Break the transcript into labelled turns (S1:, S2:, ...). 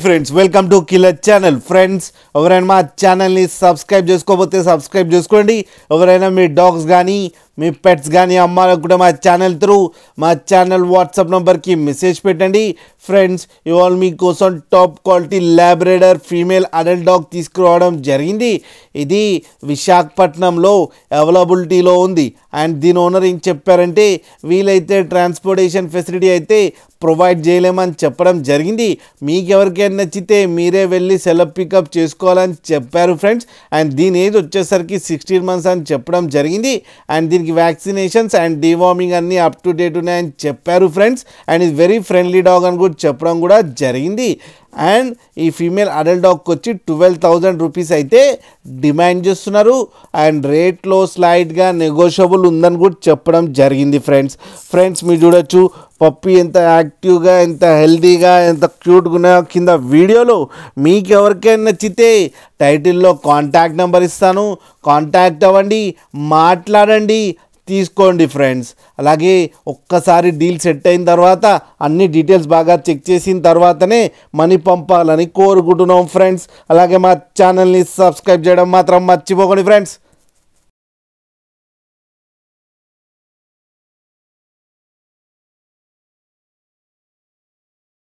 S1: Friends welcome to killer channel. Friends ఎవరైనా మా ఛానల్ని సబ్స్క్రైబ్ చేసుకోకపోతే సబ్స్క్రైబ్ చేసుకోండి. ఎవరైనా మీ డాగ్స్ కానీ మీ పెట్స్ కానీ అమ్మాలకు కూడా మా ఛానల్ త్రూ మా ఛానల్ వాట్సాప్ నెంబర్కి మెసేజ్ పెట్టండి. ఫ్రెండ్స్ ఇవాళ మీకోసం top quality Labrador female adult dog తీసుకురావడం జరిగింది. ఇది విశాఖపట్నంలో అవైలబిలిటీలో ఉంది. అండ్ దీని ఓనర్ ఏం చెప్పారంటే వీలైతే ట్రాన్స్పోర్టేషన్ ఫెసిలిటీ అయితే ప్రొవైడ్ చేయలేమని చెప్పడం జరిగింది. మీకు ఎవరికైనా నచ్చితే మీరే వెళ్ళి సెలవు పికప్ చేసుకోవాలని చెప్పారు ఫ్రెండ్స్. అండ్ దీని ఏజ్ వచ్చేసరికి 16 months అని చెప్పడం జరిగింది. అండ్ దీనికి వ్యాక్సినేషన్స్ అండ్ డివార్మింగ్ అన్నీ అప్ టు డేట్ ఉన్నాయని చెప్పారు ఫ్రెండ్స్. అండ్ ఇది వెరీ ఫ్రెండ్లీ డాగ్ అని కూడా చెప్పడం కూడా జరిగింది. అండ్ ఈ ఫీమేల్ అడల్ట్ డాగ్కి వచ్చి 12,000 రూపీస్ అయితే డిమాండ్ చేస్తున్నారు. అండ్ రేట్లో స్లైడ్గా నెగోషియబుల్ ఉందని కూడా చెప్పడం జరిగింది ఫ్రెండ్స్ మీరు చూడొచ్చు పప్పి ఎంత యాక్టివ్గా ఎంత హెల్తీగా ఎంత క్యూట్గా ఉన్నాయో కింద వీడియోలో. మీకు ఎవరికైనా నచ్చితే టైటిల్లో కాంటాక్ట్ నెంబర్ ఇస్తాను, కాంటాక్ట్ అవ్వండి, మాట్లాడండి, తీసుకోండి ఫ్రెండ్స్. అలాగే ఒక్కసారి డీల్ సెట్ అయిన తర్వాత అన్ని డీటెయిల్స్ బాగా చెక్ చేసిన తర్వాతనే మనీ పంపాలని కోరుకుంటున్నాం ఫ్రెండ్స్. అలాగే మా ఛానల్ని సబ్స్క్రైబ్ చేయడం మాత్రం మర్చిపోకండి ఫ్రెండ్స్.